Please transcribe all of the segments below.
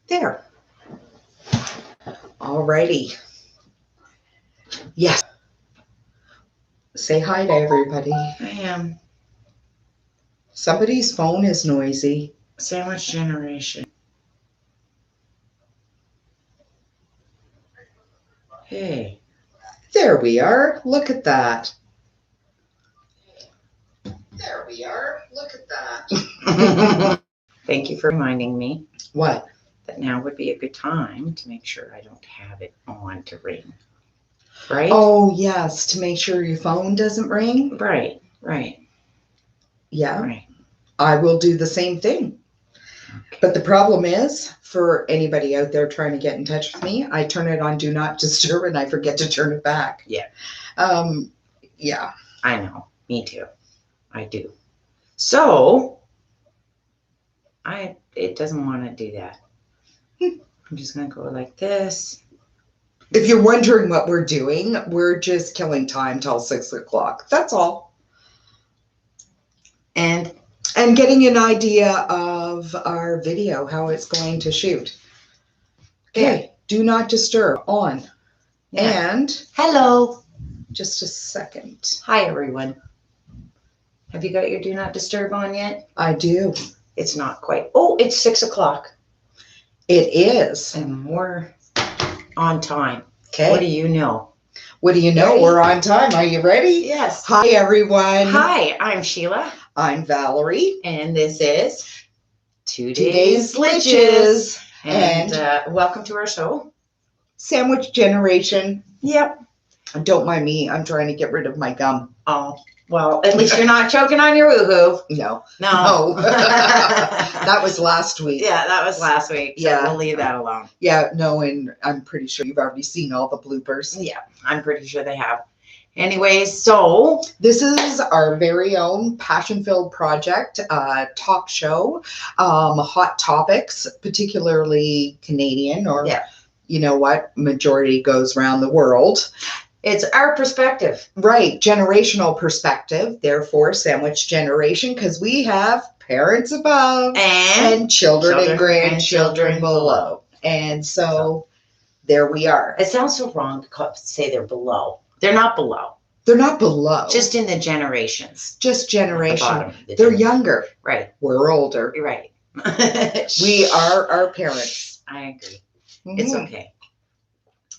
There. Alrighty. Yes. Say hi to everybody. I am. Somebody's phone is noisy. Sandwich generation. Hey. There we are. Look at that. There we are. Look at that. Thank you for reminding me. What? That now would be a good time to make sure I don't have it on to ring. Right? Oh, yes. To make sure your phone doesn't ring. Right. Yeah. Right. I will do the same thing. Okay. But the problem is, for anybody out there trying to get in touch with me, I turn it on Do Not Disturb and I forget to turn it back. Yeah. Yeah. I know. Me too. I do. So, it doesn't want to do that. I'm just going to go like this. If you're wondering what we're doing, we're just killing time till 6 o'clock. That's all. And getting an idea of our video, how it's going to shoot. Okay, yeah. Do Not Disturb on. Yeah. And hello. Just a second. Hi, everyone. Have you got your Do Not Disturb on yet? I do. It's not quite. Oh, it's 6 o'clock. It is. And we're on time. Okay. What do you know? What do you know? Ready? We're on time. Are you ready? Yes. Hi, everyone. Hi, I'm Sheila. I'm Valerie. And this is 2 Days Litches. And welcome to our show. Sandwich Generation. Yep. Don't mind me. I'm trying to get rid of my gum. Oh, well, at least you're not choking on your woohoo. No. No. That was last week. Yeah, that was last week. So yeah. We'll leave that alone. Yeah, no, and I'm pretty sure you've already seen all the bloopers. Yeah, I'm pretty sure they have. Anyways, so this is our very own passion-filled project, talk show, hot topics, particularly Canadian, or you know what, majority goes around the world. It's our perspective. Right, generational perspective, therefore Sandwich Generation, because we have parents above and children and grandchildren below. And so there we are. It sounds so wrong to say they're below. They're not below. They're not below. Just in the generations. Just generation. They're younger. Right. We're older. Right. We are our parents. I agree. Mm-hmm. It's okay.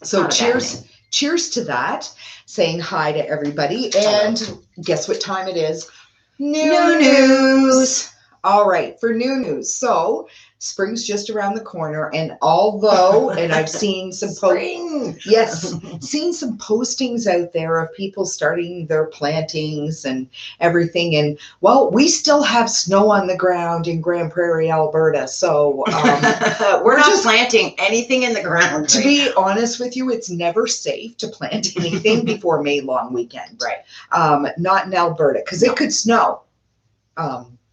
So cheers to that. Saying hi to everybody. And guess what time it is? New news. All right, for new news. So spring's just around the corner, and although, and I've seen some seen some postings out there of people starting their plantings and everything, and well, we still have snow on the ground in Grand Prairie, Alberta. So we're not just planting anything in the ground. To be honest with you, it's never safe to plant anything before May long weekend. Right. Not in Alberta, because it could snow.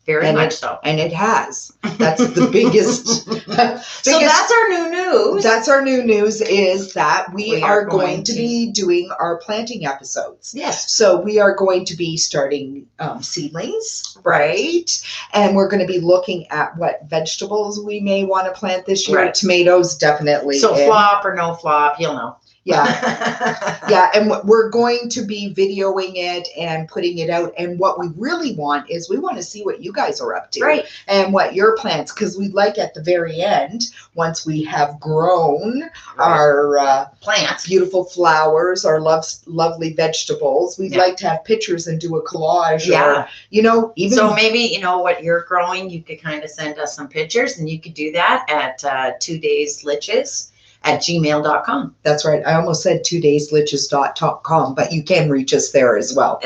Very much so. And it has. That's the biggest. So that's our new news. That's our new news, is that we are going to be doing our planting episodes. Yes. So we are going to be starting seedlings, right? And we're going to be looking at what vegetables we may want to plant this year. Right. Tomatoes, definitely. So flop or no flop, you'll know. Yeah. Yeah. And we're going to be videoing it and putting it out. And what we really want is we want to see what you guys are up to. Right. And what your plants, because we'd like at the very end, once we have grown our plants, beautiful flowers, our lovely vegetables, we'd like to have pictures and do a collage. Yeah. Or, you know, even. So maybe, you know, what you're growing, you could kind of send us some pictures, and you could do that at 2 Days Litches at gmail.com. That's right. I almost said 2daysliches.com, but you can reach us there as well.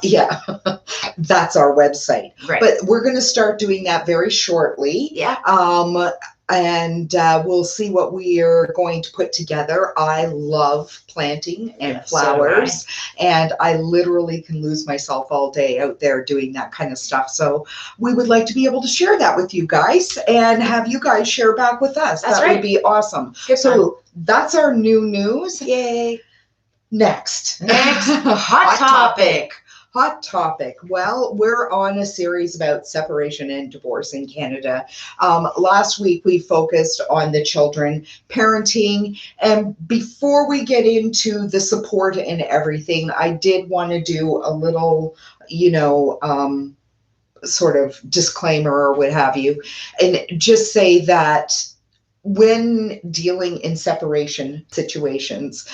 Yeah. That's our website. Right. But we're going to start doing that very shortly. Yeah. And we'll see what we are going to put together. I love planting and flowers, and I literally can lose myself all day out there doing that kind of stuff. So we would like to be able to share that with you guys and have you guys share back with us. That would be awesome. So that's our new news. Yay. Next hot topic. Hot topic. Well, we're on a series about separation and divorce in Canada. Last week we focused on the children, parenting, and before we get into the support and everything, I did want to do a little, sort of disclaimer or what have you, and just say that when dealing in separation situations,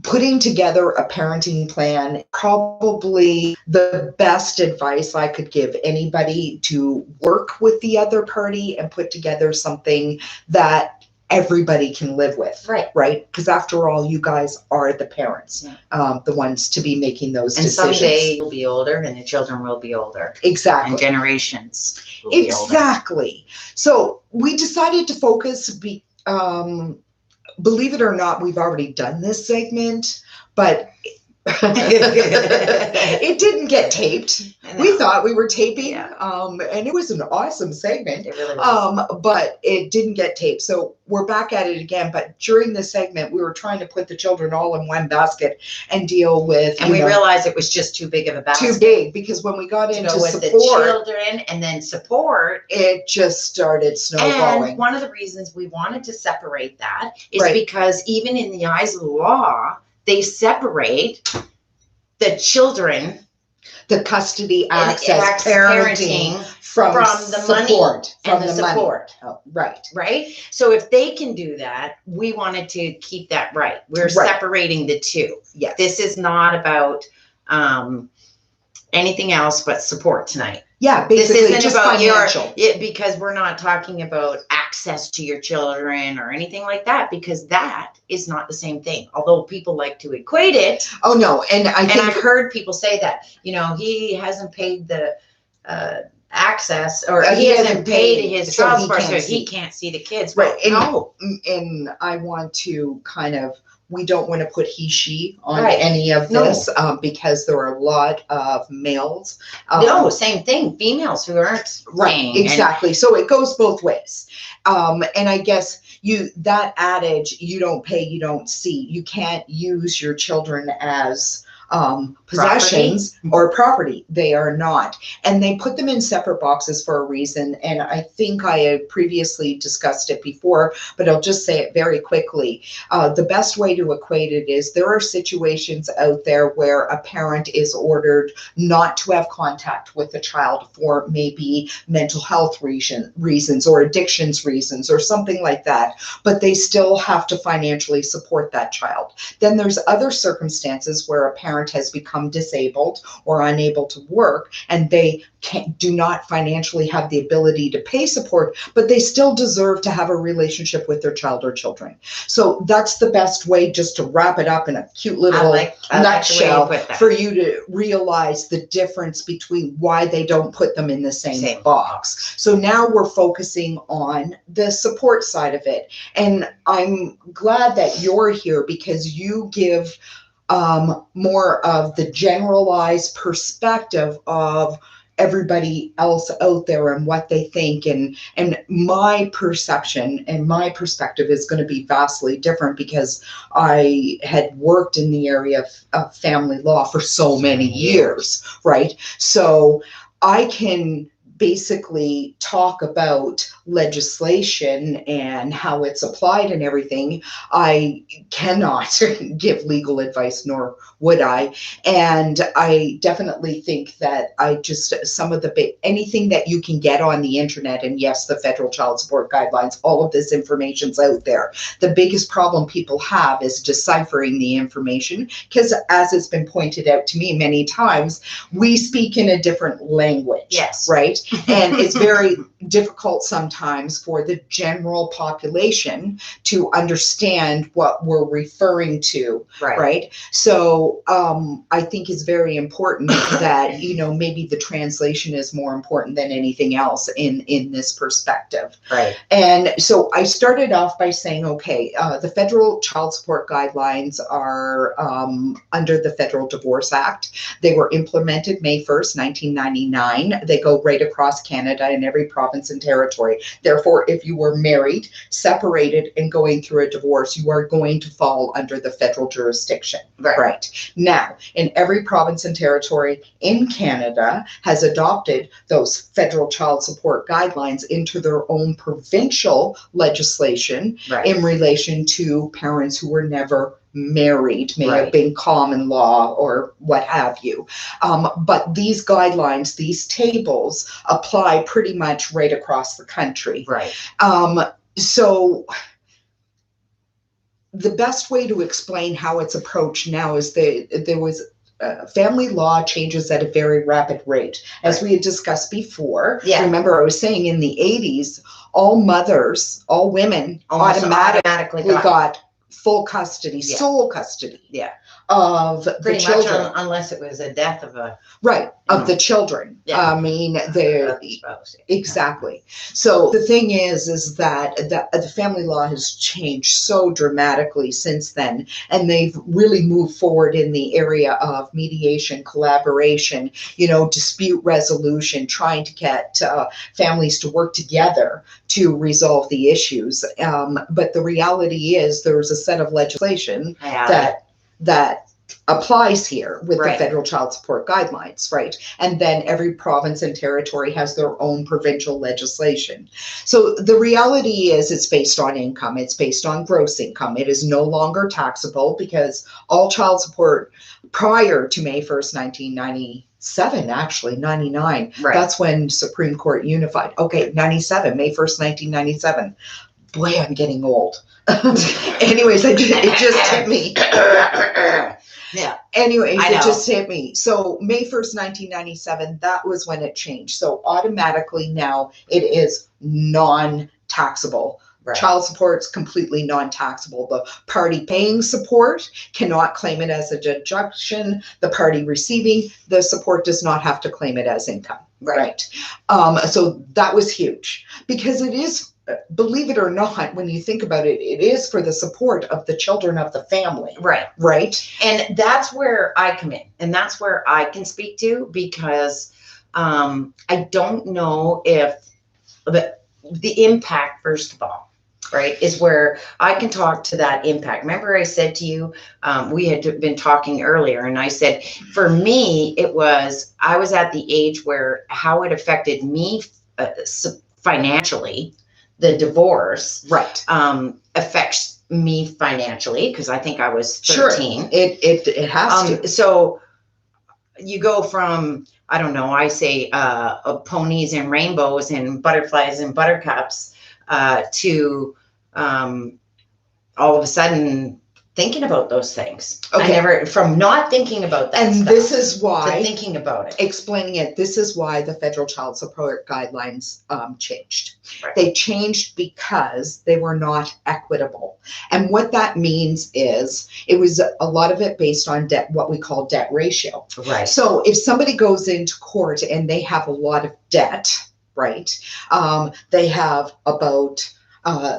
putting together a parenting plan, probably the best advice I could give anybody to work with the other party and put together something that everybody can live with. Right? Because after all, you guys are the parents, the ones to be making those decisions. And someday you'll be older and the children will be older. Exactly. And generations will be older. Exactly. So we decided to focus, believe it or not, we've already done this segment, but it didn't get taped. We thought we were taping, and it was an awesome segment. It really was. But it didn't get taped. So we're back at it again. But during the segment, we were trying to put the children all in one basket and deal with. And we realized it was just too big of a basket. Too big, because when we got into with support, the children and then support, it just started snowballing. And one of the reasons we wanted to separate that is because even in the eyes of the law, they separate the children, the custody, access, parenting from the support, money, from the support. Oh, right. So if they can do that, we wanted to keep that right. We're separating the two. Yes. This is not about anything else but support tonight. Yeah, basically, this isn't just about financial. Because we're not talking about access to your children or anything like that, because that is not the same thing. Although people like to equate it. Oh no, and I've heard people say that, he hasn't paid the access, or he hasn't paid his child support, so he can't see the kids. Right. Well, and I want to we don't want to put he, she on any of this, because there are a lot of males. No, same thing. Females who aren't paying. Exactly. So it goes both ways. And I guess that adage, you don't pay, you don't see. You can't use your children as possessions or property. They are not. And they put them in separate boxes for a reason. And I think I had previously discussed it before, but I'll just say it very quickly. The best way to equate it is there are situations out there where a parent is ordered not to have contact with the child for maybe mental health reasons or addictions reasons or something like that, but they still have to financially support that child. Then there's other circumstances where a parent has become disabled or unable to work, and they do not financially have the ability to pay support, but they still deserve to have a relationship with their child or children. So that's the best way, just to wrap it up in a cute little nutshell, for you to realize the difference between why they don't put them in the same box. So now we're focusing on the support side of it. And I'm glad that you're here, because you give more of the generalized perspective of everybody else out there and what they think, and my perception and my perspective is going to be vastly different, because I had worked in the area of family law for so many years, right? So I can basically talk about legislation and how it's applied and everything. I cannot give legal advice, nor would I. And I definitely think that some of anything that you can get on the internet, and yes, the federal child support guidelines, all of this information's out there. The biggest problem people have is deciphering the information, because as it's been pointed out to me many times, we speak in a different language. Yes. Right? And it's very difficult sometimes for the general population to understand what we're referring to. Right? So I think it's very important that, maybe the translation is more important than anything else in this perspective. Right. And so I started off by saying, okay, the federal child support guidelines are under the Federal Divorce Act. They were implemented May 1st, 1999. They go right across Canada in every province and territory. Therefore, if you were married, separated, and going through a divorce, you are going to fall under the federal jurisdiction. Right. Now, in every province and territory in Canada has adopted those federal child support guidelines into their own provincial legislation in relation to parents who were never married, may have been common law or what have you. But these guidelines, these tables apply pretty much right across the country. So the best way to explain how it's approached now is there was family law changes at a very rapid rate. As we had discussed before, remember I was saying in the 80s, all mothers, all women automatically got full custody, sole custody of the children. Unless it was a death of a... of the children. I mean, exactly. So the thing is that the family law has changed so dramatically since then, and they've really moved forward in the area of mediation, collaboration, dispute resolution, trying to get families to work together to resolve the issues. But the reality is there's a set of legislation that applies here with the federal child support guidelines, and then every province and territory has their own provincial legislation. So the reality is it's based on income, it's based on gross income. It is no longer taxable because all child support prior to May 1st, 1997, actually 99, that's when Supreme Court unified. 97, May 1st, 1997. Boy, I'm getting old. Anyways, it just hit me. Anyways, it just hit me. So May 1st, 1997, that was when it changed. So automatically now it is non-taxable. Child support is completely non-taxable. The party paying support cannot claim it as a deduction. The party receiving the support does not have to claim it as income. So that was huge because it is, believe it or not, when you think about it, it is for the support of the children of the family. And that's where I come in, and that's where I can speak to, because I don't know if the impact, first of all, is where I can talk to that impact. Remember I said to you, we had been talking earlier, and I said, for me, I was at the age where how it affected me financially, the divorce affects me financially, because I think I was 13. It has to. So you go from, I don't know, I say ponies and rainbows and butterflies and buttercups to all of a sudden thinking about those things. I never, from not thinking about that stuff, this is why, to thinking about it, explaining it, this is why the federal child support guidelines changed. They changed because they were not equitable. And what that means is it was a lot of it based on debt, what we call debt ratio. So if somebody goes into court and they have a lot of debt, they have about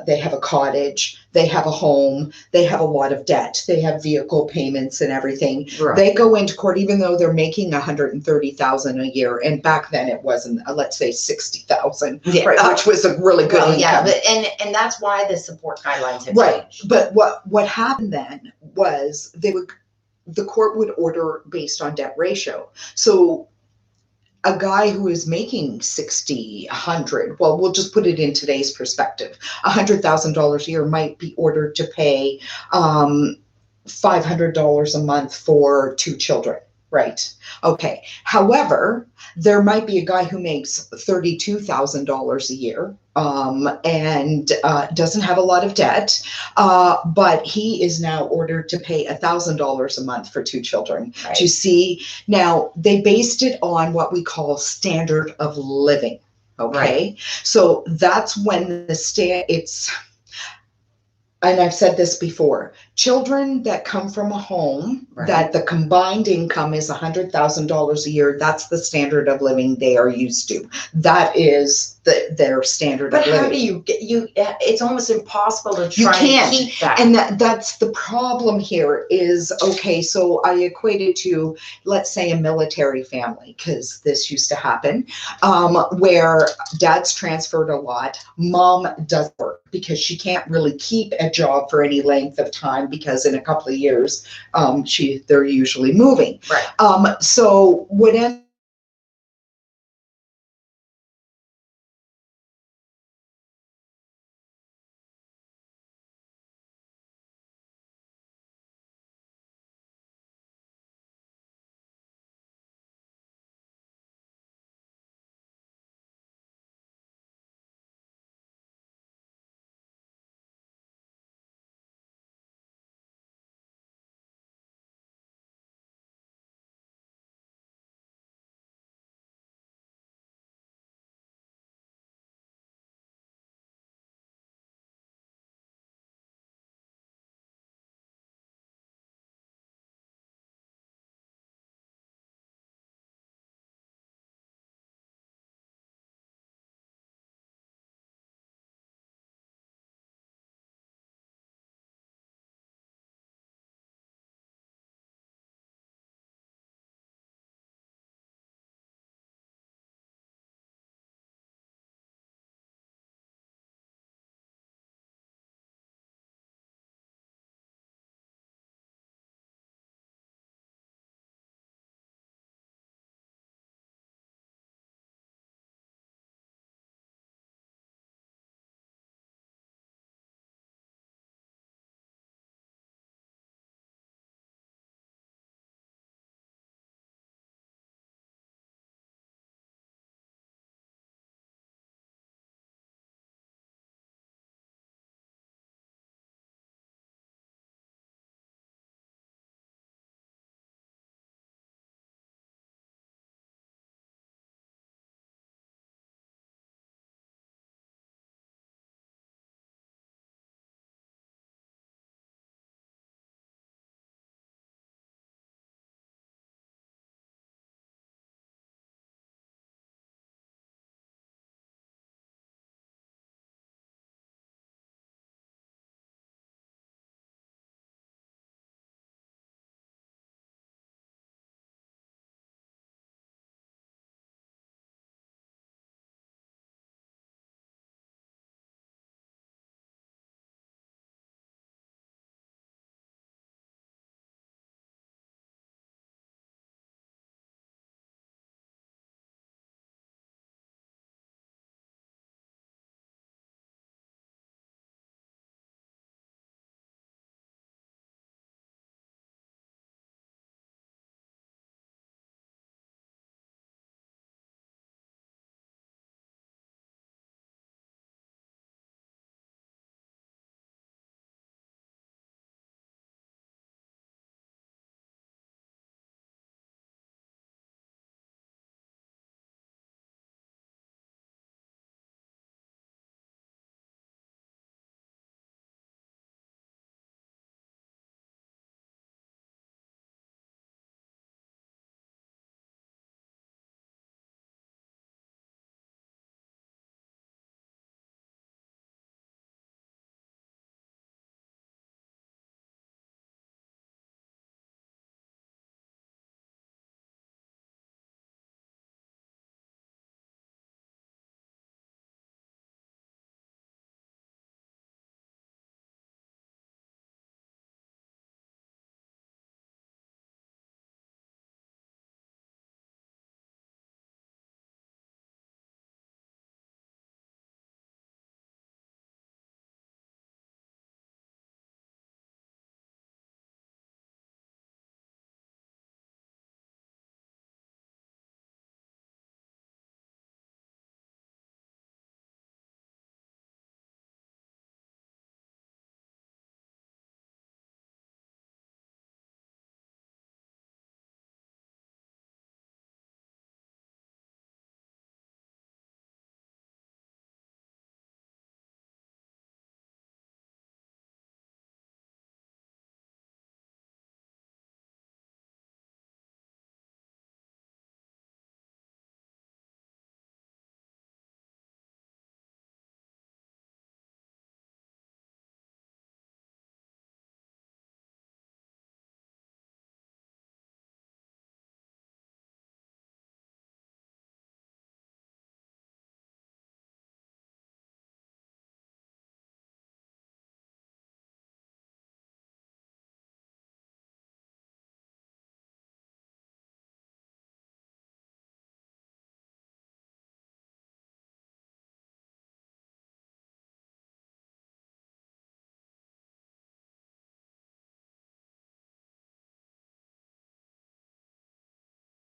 they have a cottage, they have a home, they have a lot of debt, they have vehicle payments and everything. They go into court even though they're making $130,000 a year, and back then it wasn't, let's say $60,000, which was a really good income. And that's why the support guidelines have changed. But what happened then was the court would order based on debt ratio. So a guy who is making 60, 100, well, we'll just put it in today's perspective, $100,000 a year might be ordered to pay $500 a month for 2 children. However, there might be a guy who makes $32,000 a year and doesn't have a lot of debt, but he is now ordered to pay $1,000 a month for 2 children. Do you see? Now, they based it on what we call standard of living. So that's when it's, and I've said this before, children that come from a home that the combined income is $100,000 a year, that's the standard of living they are used to. That is their standard But of living. how do you get it's almost impossible to You try can't. and keep that. And that's the problem here is, okay, so I equate it to, let's say, a military family, because this used to happen, where dad's transferred a lot, mom does work because she can't really keep a job for any length of time, because in a couple of years, they're usually moving. Right. So what ends